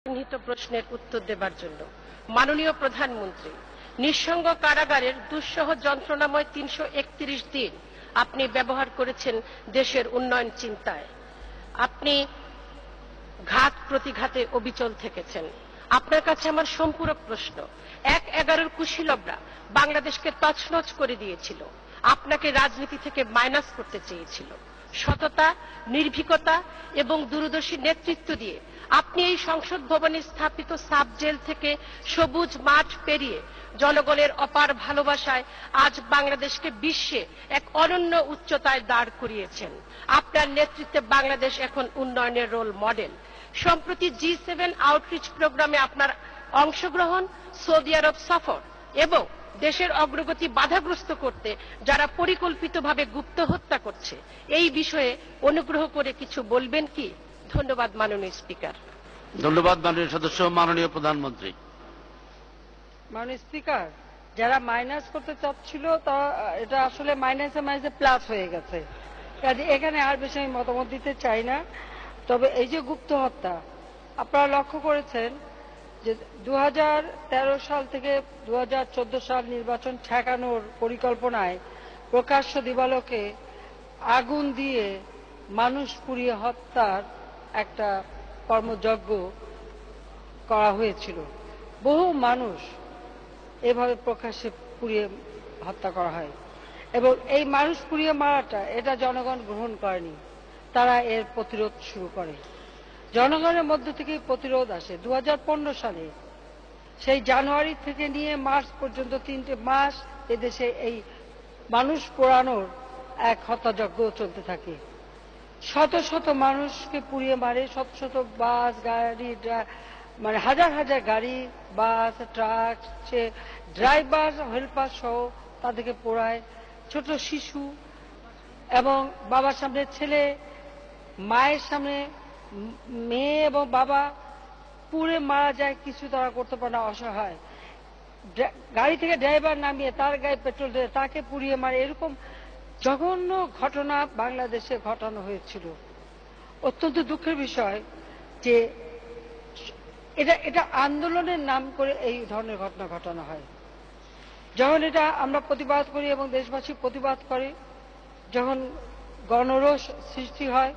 চিহ্নিত প্রশ্নের উত্তর দেবার জন্য। মাননীয় প্রধানমন্ত্রী, নিঃসঙ্গ কারাগারের দুঃসহ যন্ত্রণাময় ৩৩১ দিন আপনি ব্যবহার করেছেন দেশের উন্নয়ন চিন্তায়। আপনি ঘাত প্রতিঘাতে অবিচল থেকেছেন। আপনার কাছে আমার সম্পূরক প্রশ্ন, ১/১১ কুশীলবরা বাংলাদেশকে তছনছ করে দিয়েছিল, আপনাকে রাজনীতি থেকে মাইনাস করতে চেয়েছিল। সততা, নির্ভীকতা এবং দূরদর্শী নেতৃত্ব দিয়ে আপনি এই সংসদ ভবনে স্থাপিত সাব জেল থেকে সবুজ মাঠ পেরিয়ে জনগণের অপার ভালোবাসায় আজ বাংলাদেশকে বিশ্বে এক অনন্য উচ্চতায় দাঁড় করিয়েছেন। আপনার নেতৃত্বে বাংলাদেশ এখন উন্নয়নের রোল মডেল। সম্প্রতি G7 আউটরিচ প্রোগ্রামে আপনার অংশগ্রহণ, সৌদি আরব সফর এবং দেশের অগ্রগতি বাধাগ্রস্ত করতে যারা পরিকল্পিতভাবে গুপ্ত হত্যা করছে, এই বিষয়ে অনুগ্রহ করে কিছু বলবেন কি? ধন্যবাদ মাননীয় স্পিকার। ধন্যবাদ মাননীয় সদস্য। মাননীয় প্রধানমন্ত্রী। মাননীয় স্পিকার, যারা মাইনাস করতে চাচ্ছিল তা এটা আসলে মাইনাসে মাইনাসে প্লাস হয়ে গেছে। কাজে এখানে আর বেশি আমি মতামত দিতে চাই না। তবে এই যে গুপ্ত হত্যা, আপনারা লক্ষ্য করেছেন যে 2013 সাল থেকে 2014 সাল নির্বাচন ঠেকানোর পরিকল্পনায় প্রকাশ্য দিবালোকে আগুন দিয়ে মানুষ পুড়িয়ে হত্যার একটা কর্মযজ্ঞ করা হয়েছিল। বহু মানুষ এভাবে প্রকাশ্যে পুড়িয়ে হত্যা করা হয় এবং এই মানুষ পুড়িয়ে মারাটা এটা জনগণ গ্রহণ করেনি, তারা এর প্রতিরোধ শুরু করে। জনগণের মধ্য থেকে প্রতিরোধ আসে 2015 সালে। সেই জানুয়ারি থেকে নিয়ে মার্চ পর্যন্ত 3টে মাস এদেশে এই মানুষ পোড়ানোর এক হত্যাযজ্ঞ চলতে থাকে। শত শত মানুষকে পুড়িয়ে মারে, শত শত বাস গাড়ি, মানে হাজার হাজার গাড়ি, বাস, ট্রাক, সে ড্রাইভার, হেল্পার সহ তাদেরকে পোড়ায়। ছোট শিশু এবং বাবার সামনে ছেলে, মায়ের সামনে মেয়ে এবং বাবা পুড়ে মারা যায়, কিছু তারা করতে পারে না, অসহায়। গাড়ি থেকে ড্রাইভার নামিয়ে তার গায়ে পেট্রোল দিয়ে তাকে পুড়িয়ে মারে। এরকম জঘন্য ঘটনা বাংলাদেশে ঘটানো হয়েছিল। অত্যন্ত দুঃখের বিষয় যে এটা আন্দোলনের নাম করে এই ধরনের ঘটনা ঘটানো হয়। যখন এটা আমরা প্রতিবাদ করি এবং দেশবাসী প্রতিবাদ করে, যখন গণরোষ সৃষ্টি হয়,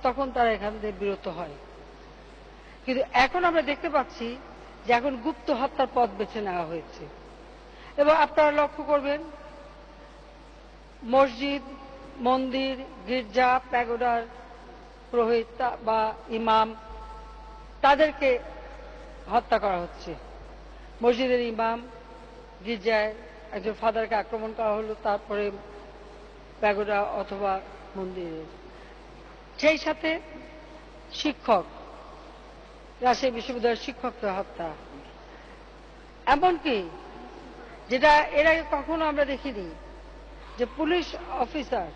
তখন তারা এখান থেকে বিরত হয়। কিন্তু এখন আমরা দেখতে পাচ্ছি যে এখন গুপ্ত হত্যার পথ বেছে নেওয়া হয়েছে। এবং আপনারা লক্ষ্য করবেন, মসজিদ, মন্দির, গির্জা, প্যাগোডার পুরোহিত বা ইমাম, তাদেরকে হত্যা করা হচ্ছে। মসজিদের ইমাম, গির্জায় একজন ফাদারকে আক্রমণ করা হলো, তারপরে প্যাগোডা অথবা মন্দিরে। সেই সাথে শিক্ষক, রাজশাহী বিশ্ববিদ্যালয়ের শিক্ষককে হত্যা, এমনকি যেটা এর আগে কখনো আমরা দেখিনি, যে পুলিশ অফিসার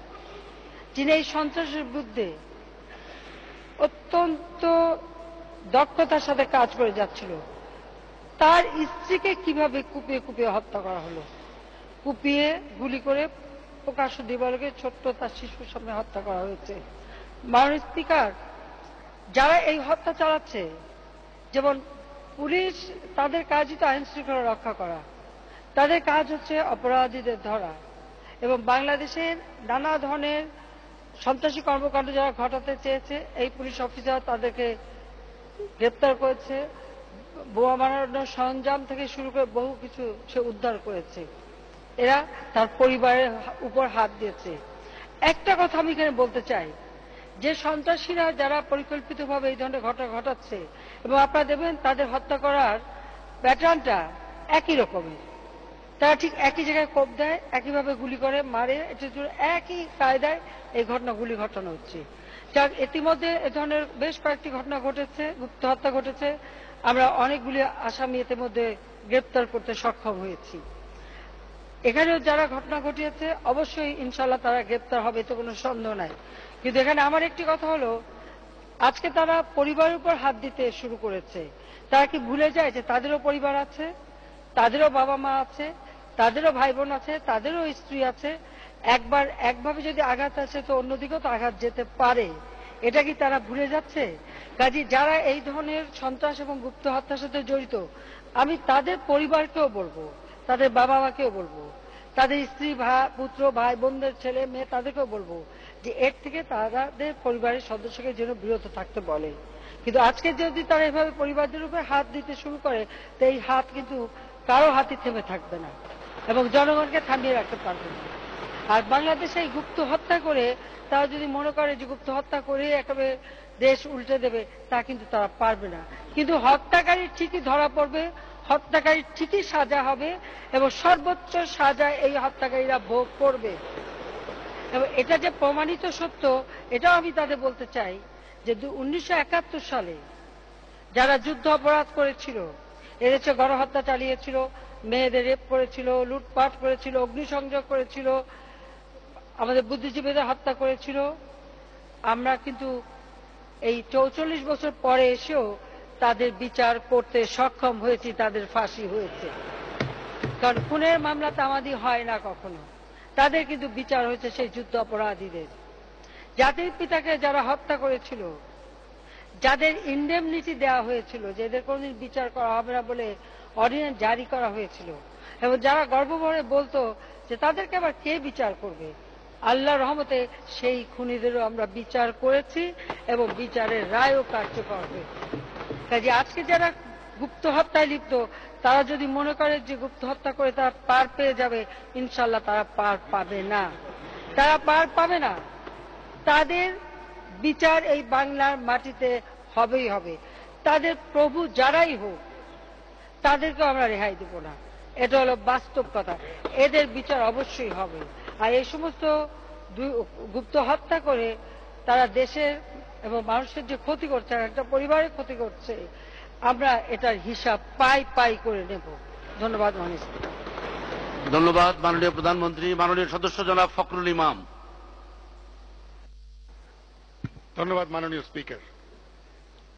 যিনি এই সন্ত্রাসের বিরুদ্ধে অত্যন্ত দক্ষতার সাথে কাজ করে যাচ্ছিল, তার স্ত্রীকে কিভাবে কুপিয়ে কুপিয়ে হত্যা করা হলো। কুপিয়ে গুলি করে প্রকাশ্য দিবালোকে ছোট্ট তার শিশুর সামনে হত্যা করা হয়েছে। মাননীয় স্পিকার, যারা এই হত্যা চালাচ্ছে, যেমন পুলিশ, তাদের কাজই তো আইন শৃঙ্খলা রক্ষা করা, তাদের কাজ হচ্ছে অপরাধীদের ধরা। এবং বাংলাদেশের নানা ধরনের সন্ত্রাসী কর্মকাণ্ড যারা ঘটাতে চেয়েছে, এই পুলিশ অফিসার তাদেরকে গ্রেপ্তার করেছে, বোমা বানানোর সরঞ্জাম থেকে শুরু করে বহু কিছু সে উদ্ধার করেছে। এরা তার পরিবারের উপর হাত দিয়েছে। একটা কথা আমি এখানে বলতে চাই, যে সন্ত্রাসীরা যারা পরিকল্পিতভাবে এই ধরনের ঘটনা ঘটাচ্ছে, এবং আপনারা দেখবেন তাদের হত্যা করার প্যাটার্নটা একই রকমের। তারা ঠিক একই জায়গায় কোপ দেয়, একইভাবে গুলি করে মারে, এটা একই কায়দায় এই ঘটনাগুলি ঘটানো হচ্ছে। যার ইতিমধ্যে এ ধরনের বেশ কয়েকটি ঘটনা ঘটেছে, গুপ্ত হত্যা ঘটেছে। আমরা অনেকগুলি আসামি ইতিমধ্যে গ্রেপ্তার করতে সক্ষম হয়েছি। এখানেও যারা ঘটনা ঘটিয়েছে অবশ্যই ইনশাল্লাহ তারা গ্রেপ্তার হবে, এতে কোনো সন্দেহ নাই। কিন্তু এখানে আমার একটি কথা হলো, আজকে তারা পরিবারের উপর হাত দিতে শুরু করেছে। তারা কি ভুলে যায় যে তাদেরও পরিবার আছে, তাদেরও বাবা মা আছে, তাদেরও ভাই বোন আছে, তাদেরও স্ত্রী আছে। একভাবে যদি আঘাত আসে তো অন্যদিকেও তো আঘাত যেতে পারে। এটা কি তারা ভুলে যাচ্ছে? কাজী যারা এই ধরনের সন্ত্রাস এবং গুপ্ত হত্যার সাথে জড়িত, আমি তাদের পরিবারকেও বলবো, তাদের বাবা মাকেও বলবো, তাদের স্ত্রী পুত্র ভাই বোনদের ছেলে মেয়ে তাদেরকেও বলবো যে এর থেকে তাদের পরিবারের সদস্যকে যেন বিরত থাকতে বলে। কিন্তু আজকে যদি তারা এভাবে পরিবারদের উপরে হাত দিতে শুরু করে, তো এই হাত কিন্তু কারো হাতই থেমে থাকবে না এবং জনগণকে থামিয়ে রাখতে পারবে না। আর বাংলাদেশে এই গুপ্ত হত্যা করে তারা যদি মনে করে যে গুপ্ত হত্যা করে একেবারে দেশ উল্টে দেবে, তা কিন্তু তারা পারবে না। কিন্তু হত্যাকারী ঠিকই ধরা পড়বে, হত্যাকারী ঠিকই সাজা হবে এবং সর্বোচ্চ সাজা এই হত্যাকারীরা ভোগ করবে। এবং এটা যে প্রমাণিত সত্য, এটাও আমি তাদের বলতে চাই যে 1971 সালে যারা যুদ্ধ অপরাধ করেছিল, এদেশে গণহত্যা চালিয়েছিল, মেয়েদের রেপ করেছিল, লুটপাট করেছিল, অগ্নিসংযোগ করেছিল, আমাদের বুদ্ধিজীবীদের হত্যা করেছিল, আমরা কিন্তু এই 44 বছর পরে এসেও তাদের বিচার করতে সক্ষম হয়েছি, তাদের ফাঁসি হয়েছে। কারণ খুনের মামলা তামাদি হয় না কখনো, তাদের কিন্তু বিচার হয়েছে সেই যুদ্ধ অপরাধীদের। জাতির পিতাকে যারা হত্যা করেছিল, যাদের ইন্ডেমনিটি দেওয়া হয়েছিল, যে এদের কোনদিন বিচার করা হবে না বলে অর্ডিন্যান্স জারি করা হয়েছিল, এবং যারা গর্বভরে বলতো যে তাদেরকে আবার কে বিচার করবে, আল্লাহর রহমতে সেই খুনিদেরও আমরা বিচার করেছি এবং বিচারের রায়ও কার্যকর হয়েছে। কাজে আজকে যারা গুপ্ত হত্যায় লিপ্ত, তারা যদি মনে করে যে গুপ্ত হত্যা করে তারা পার পেয়ে যাবে, ইনশাল্লাহ তারা পার পাবে না, তারা পার পাবে না। তাদের বিচার এই বাংলার মাটিতে হবেই হবে। তাদের প্রভু যারাই হোক, তাদেরকে আমরা রেহাই দেব না, এটা হলো বাস্তব কথা। এদের বিচার অবশ্যই হবে। আর এই সমস্ত গুপ্ত হত্যা করে তারা দেশের এবং মানুষের যে ক্ষতি করছে, একটা পরিবারের ক্ষতি করছে, আমরা এটার হিসাব পাই পাই করে নেব। ধন্যবাদ মাননীয় স্পিকার। ধন্যবাদ মাননীয় প্রধানমন্ত্রী। মাননীয় সদস্য জনাব ফখরুল ইমাম। ধন্যবাদ মাননীয় স্পিকার।